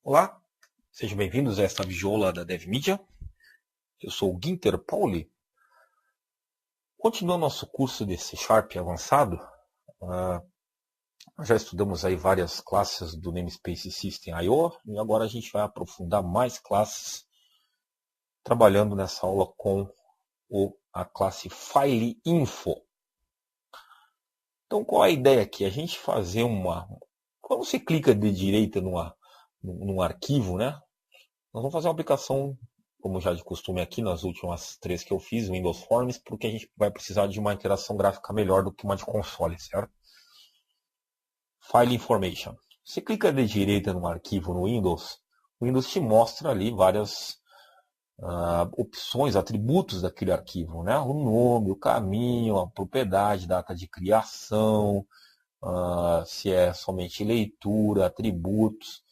Olá, sejam bem-vindos a esta videoaula da DevMedia. Eu sou o Ginter Pauli. Continuando nosso curso de C# avançado, nós já estudamos aí várias classes do namespace System.io e agora a gente vai aprofundar mais classes trabalhando nessa aula com a classe FileInfo. Então, qual é a ideia aqui? A gente fazer quando você clica de direita num arquivo, né? Nós vamos fazer uma aplicação, como já de costume aqui, nas últimas 3 que eu fiz, Windows Forms, porque a gente vai precisar de uma interação gráfica melhor do que uma de console, certo? File Information. Você clica de direita num arquivo no Windows, o Windows te mostra ali várias opções, atributos daquele arquivo, né? O nome, o caminho, a propriedade, data de criação, se é somente leitura, atributos.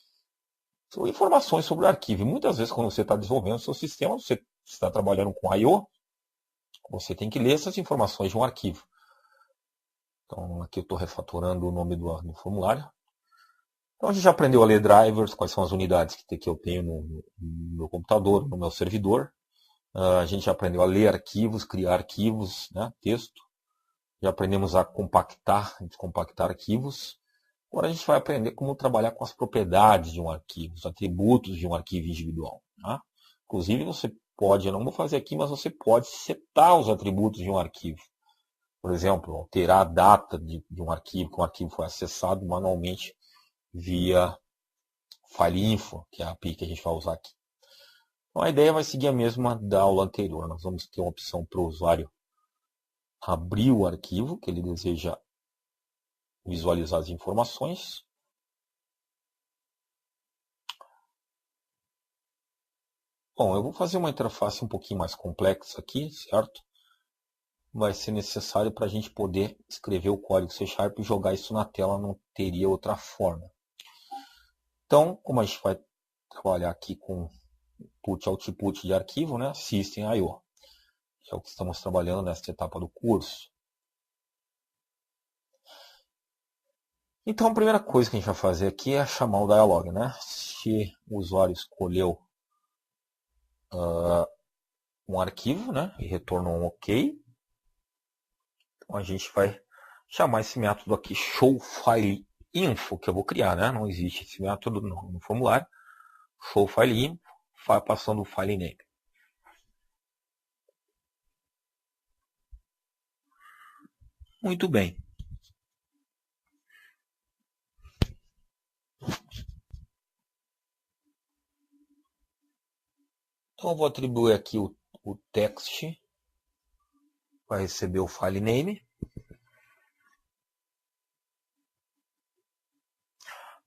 São informações sobre o arquivo. E muitas vezes, quando você está desenvolvendo o seu sistema, você está trabalhando com I/O, você tem que ler essas informações de um arquivo. Então, aqui eu estou refatorando o nome do formulário. Então, a gente já aprendeu a ler drivers, quais são as unidades que eu tenho no meu computador, no meu servidor. A gente já aprendeu a ler arquivos, criar arquivos, né, texto. Já aprendemos a compactar, descompactar arquivos. Agora a gente vai aprender como trabalhar com as propriedades de um arquivo, os atributos de um arquivo individual. Tá? Inclusive você pode, eu não vou fazer aqui, mas você pode setar os atributos de um arquivo. Por exemplo, alterar a data de um arquivo, que um arquivo foi acessado manualmente via FileInfo, que é a API que a gente vai usar aqui. Então a ideia vai seguir a mesma da aula anterior. Nós vamos ter uma opção para o usuário abrir o arquivo que ele deseja visualizar as informações. Bom, eu vou fazer uma interface um pouquinho mais complexa aqui, certo? Vai ser necessário para a gente poder escrever o código C# e jogar isso na tela, não teria outra forma. Então, como a gente vai trabalhar aqui com input e output de arquivo, né? System.io. Que é o que estamos trabalhando nesta etapa do curso. Então, a primeira coisa que a gente vai fazer aqui é chamar o dialog, né? Se o usuário escolheu um arquivo, né? E retornou um OK. Então, a gente vai chamar esse método aqui, showFileInfo, que eu vou criar, né? Não existe esse método no formulário. ShowFileInfo, passando o file name. Muito bem. Então eu vou atribuir aqui o text, vai receber o file name.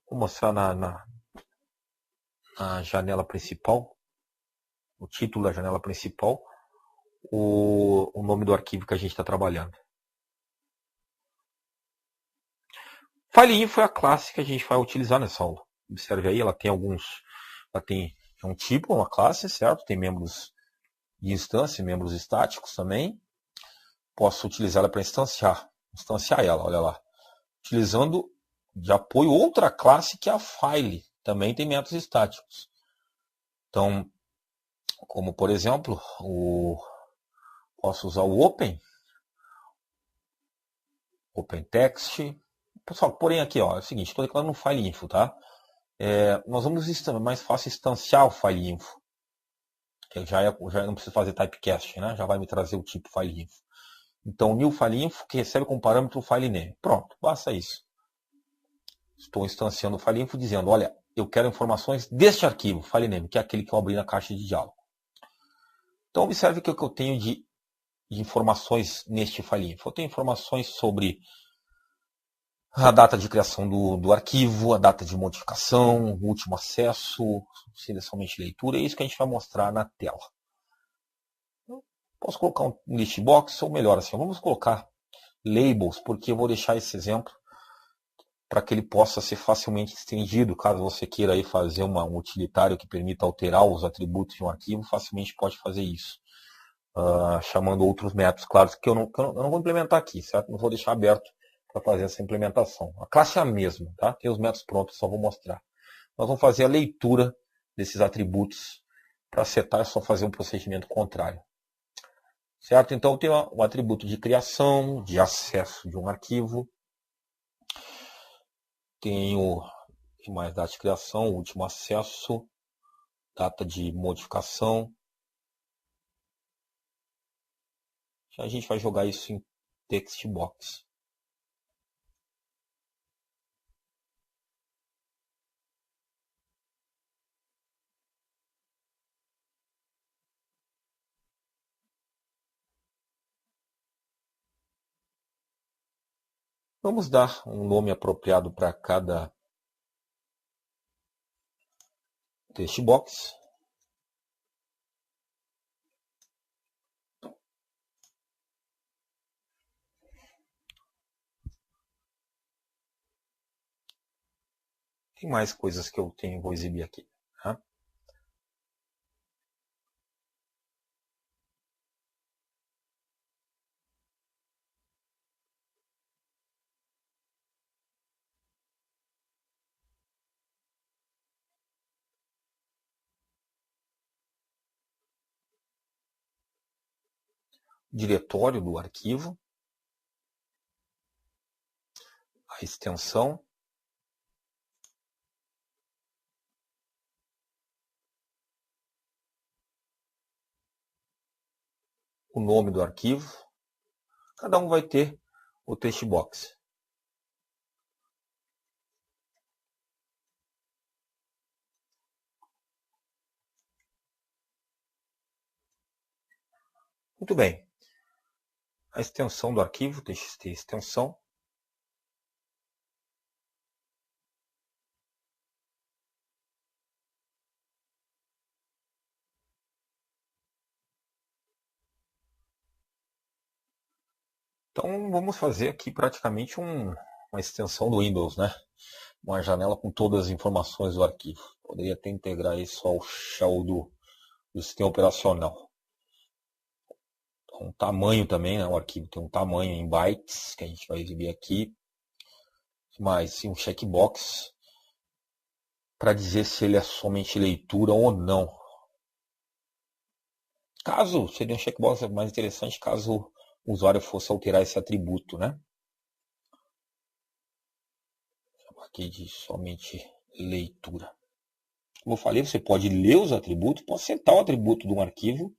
Vou mostrar na janela principal, o título da janela principal, o nome do arquivo que a gente está trabalhando. FileInfo é a classe que a gente vai utilizar nessa aula. Observe aí, ela tem um tipo, uma classe, certo? Tem membros de instância, membros estáticos também. Posso utilizá-la para instanciar ela, olha lá. Utilizando de apoio outra classe que é a file, também tem métodos estáticos. Então, como por exemplo, posso usar o OpenText. Pessoal, porém aqui, ó, é o seguinte, estou declarando um FileInfo, tá? Nós vamos mais fácil instanciar o FileInfo. Que já não preciso fazer typecast, né? Já vai me trazer o tipo FileInfo. Então, new FileInfo que recebe como parâmetro o FileName. Pronto, basta isso. Estou instanciando o FileInfo dizendo, olha, eu quero informações deste arquivo, FileName, que é aquele que eu abri na caixa de diálogo. Então, observe que o que eu tenho de informações neste FileInfo. Eu tenho informações sobre a data de criação do arquivo, a data de modificação, o último acesso, se é somente leitura, é isso que a gente vai mostrar na tela. Posso colocar um list box, ou melhor assim, vamos colocar labels, porque eu vou deixar esse exemplo para que ele possa ser facilmente estendido, caso você queira aí fazer um utilitário que permita alterar os atributos de um arquivo, facilmente pode fazer isso. Chamando outros métodos, claro, que eu não vou implementar aqui, certo? Não vou deixar aberto para fazer essa implementação. A classe é a mesma, tá? Tem os métodos prontos, só vou mostrar. nós vamos fazer a leitura desses atributos. Para setar é só fazer um procedimento contrário. Certo? Então tem o atributo de criação, de acesso de um arquivo. Tem o que mais? Data de criação, último acesso, data de modificação. Já a gente vai jogar isso em text box. Vamos dar um nome apropriado para cada text box. Tem mais coisas que eu vou exibir aqui. Tá? Diretório do arquivo, a extensão, o nome do arquivo. Cada um vai ter o text box. Muito bem. A extensão do arquivo, txt extensão. Então vamos fazer aqui praticamente uma extensão do Windows, né? Uma janela com todas as informações do arquivo. Poderia até integrar isso ao shell do sistema operacional. Então, tamanho também, né? O arquivo tem um tamanho em bytes, que a gente vai exibir aqui. Mais um checkbox para dizer se ele é somente leitura ou não. Caso, seria um checkbox mais interessante caso o usuário fosse alterar esse atributo, né? Aqui de somente leitura. Como eu falei, você pode ler os atributos, pode setar o atributo de um arquivo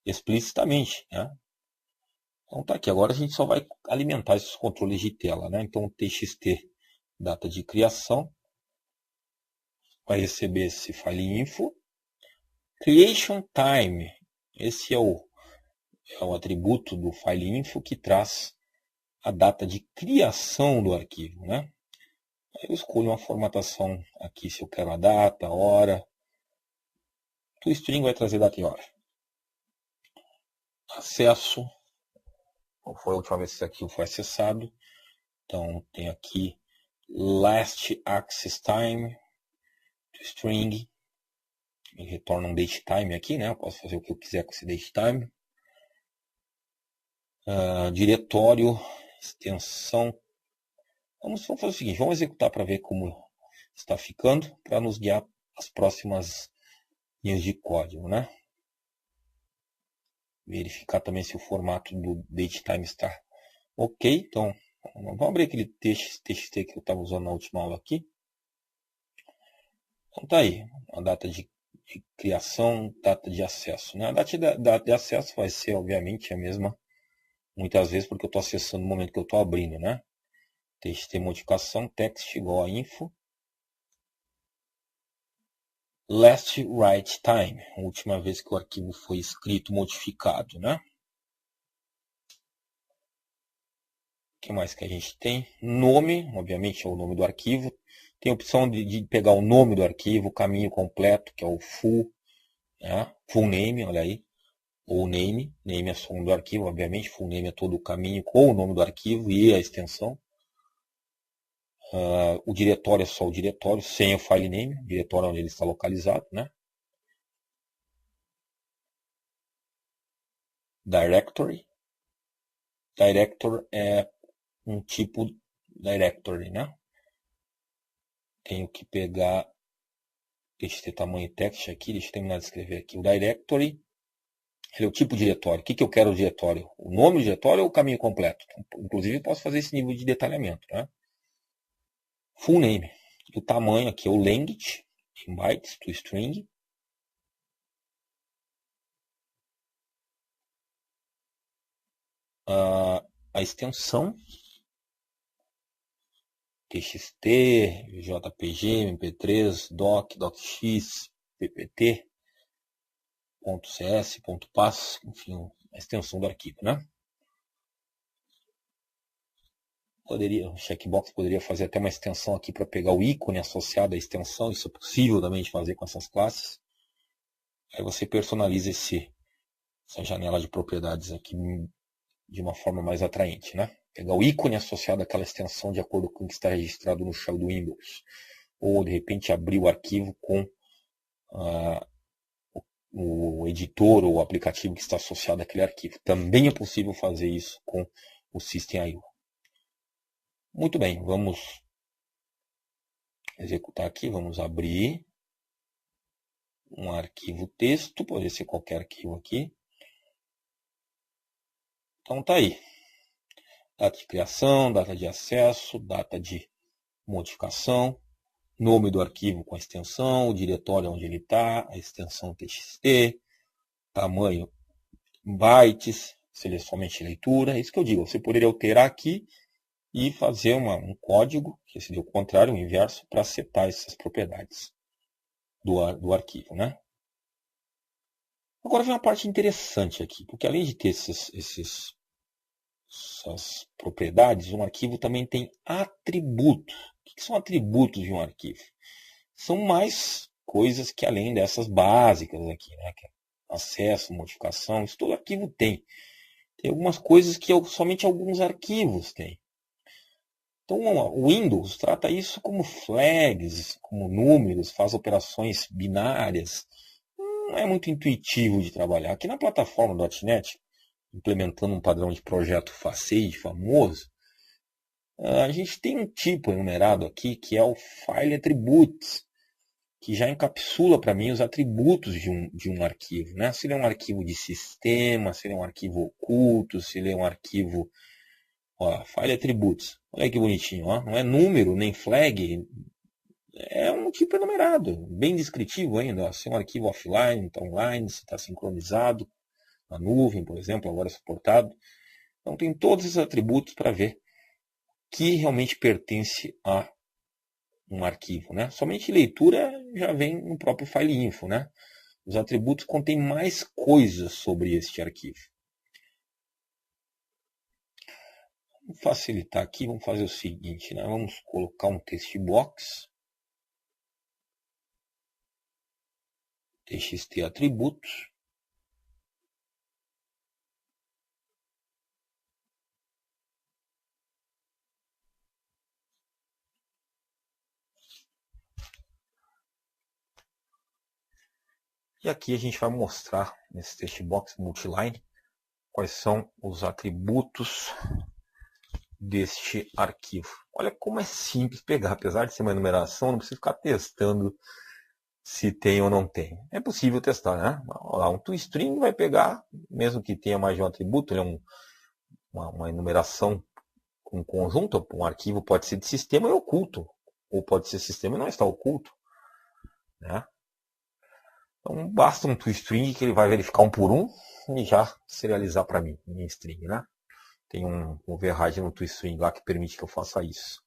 explicitamente, né? Então tá aqui, agora a gente só vai alimentar esses controles de tela, né? Então txt, data de criação, vai receber esse file info. Creation time, esse é o atributo do file info que traz a data de criação do arquivo, né? Aí eu escolho uma formatação aqui, se eu quero a data, a hora. O string vai trazer data e hora. Acesso. Qual foi a última vez que isso aqui foi acessado? Então tem aqui last access time, string. Ele retorna um datetime aqui, né? Eu posso fazer o que eu quiser com esse datetime. Diretório, extensão. Vamos fazer o seguinte, vamos executar para ver como está ficando, para nos guiar as próximas linhas de código, né? Verificar também se o formato do datetime está ok. Então, vamos abrir aquele txt que eu estava usando na última aula aqui. Então tá aí, a data de criação, data de acesso, né? A data de acesso vai ser, obviamente, a mesma, muitas vezes, porque eu estou acessando no momento que eu estou abrindo, né? txt modificação, text igual a info. Last write time, a última vez que o arquivo foi escrito, modificado, né? O que mais que a gente tem? Nome, obviamente é o nome do arquivo. Tem a opção de pegar o nome do arquivo, o caminho completo, que é o full, né? Full name, olha aí. Ou name é só o nome do arquivo, obviamente. Full name é todo o caminho com o nome do arquivo e a extensão. O diretório é só o diretório, sem o file name, o diretório onde ele está localizado, né? Directory. Directory é um tipo directory, né? Tenho que pegar txt tamanho text aqui, deixa eu terminar de escrever aqui. O directory, ele é o tipo de diretório. O que eu quero no diretório? O nome do diretório ou o caminho completo? Então, inclusive, eu posso fazer esse nível de detalhamento. Né? Full name. O tamanho aqui é o length, em bytes, to string. A extensão, txt, jpg, mp3, doc, docx, ppt, .cs, .pass, enfim, a extensão do arquivo, né? O checkbox poderia fazer até uma extensão aqui para pegar o ícone associado à extensão, isso é possível também de fazer com essas classes. Aí você personaliza essa janela de propriedades aqui de uma forma mais atraente, né? Pegar o ícone associado àquela extensão de acordo com o que está registrado no shell do Windows. Ou, de repente, abrir o arquivo com o editor ou o aplicativo que está associado àquele arquivo. Também é possível fazer isso com o System.io. Muito bem, vamos executar aqui, vamos abrir um arquivo texto, pode ser qualquer arquivo aqui. Então tá aí. Data de criação, data de acesso, data de modificação, nome do arquivo com a extensão, o diretório onde ele está, a extensão txt, tamanho bytes, somente leitura. É isso que eu digo, você poderia alterar aqui e fazer um código, que seria o contrário, o inverso, para setar essas propriedades do arquivo. Né? Agora vem uma parte interessante aqui, porque além de ter essas propriedades, um arquivo também tem atributos. O que são atributos de um arquivo? São mais coisas que além dessas básicas aqui, né? Que é acesso, modificação, isso todo arquivo tem. Tem algumas coisas que somente alguns arquivos têm. Então o Windows trata isso como flags, como números, faz operações binárias. Não é muito intuitivo de trabalhar. Aqui na plataforma .NET, implementando um padrão de projeto Facade famoso, a gente tem um tipo enumerado aqui que é o File Attributes, que já encapsula para mim os atributos de um arquivo. Né? Se ele é um arquivo de sistema, se ele é um arquivo oculto, se ele é um arquivo... File Attributes. Olha que bonitinho. Ó. Não é número, nem flag. É um tipo enumerado, bem descritivo ainda. Ó. Se é um arquivo offline, está online, se está sincronizado na nuvem, por exemplo, agora é suportado. Então tem todos esses atributos para ver que realmente pertence a um arquivo. Né? Somente leitura já vem no próprio file info. Né? Os atributos contêm mais coisas sobre este arquivo. Vamos facilitar aqui, vamos fazer o seguinte, né? Vamos colocar um text box, txt atributos, e aqui a gente vai mostrar nesse text box multiline quais são os atributos deste arquivo. Olha como é simples pegar, apesar de ser uma enumeração, não precisa ficar testando se tem ou não tem. É possível testar, né? Um toString vai pegar, mesmo que tenha mais de um atributo, ele é uma enumeração com conjunto, um arquivo pode ser de sistema e oculto, ou pode ser sistema e não está oculto. Né? Então basta um toString que ele vai verificar um por um e já serializar para mim, minha string, né? Tem um override no toString lá que permite que eu faça isso.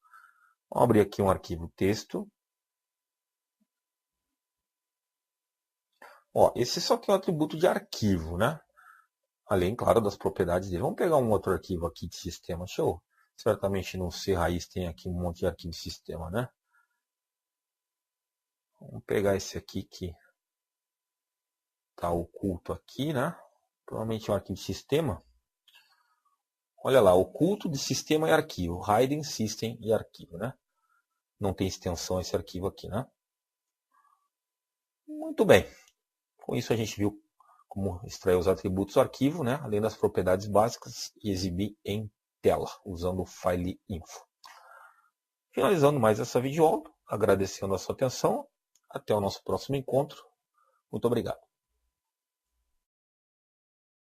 Vamos abrir aqui um arquivo texto. Esse só que é um atributo de arquivo, né? Além, claro, das propriedades dele. Vamos pegar um outro arquivo aqui de sistema. Certamente no C raiz tem aqui um monte de arquivo de sistema, né? Vamos pegar esse aqui que está oculto aqui, né? Provavelmente é um arquivo de sistema. Olha lá, oculto de sistema e arquivo. Hidden System e arquivo, né? Não tem extensão esse arquivo aqui, né? Muito bem. Com isso a gente viu como extrair os atributos do arquivo, né? Além das propriedades básicas, e exibir em tela, usando o file info. Finalizando mais essa videoaula, agradecendo a sua atenção. Até o nosso próximo encontro. Muito obrigado.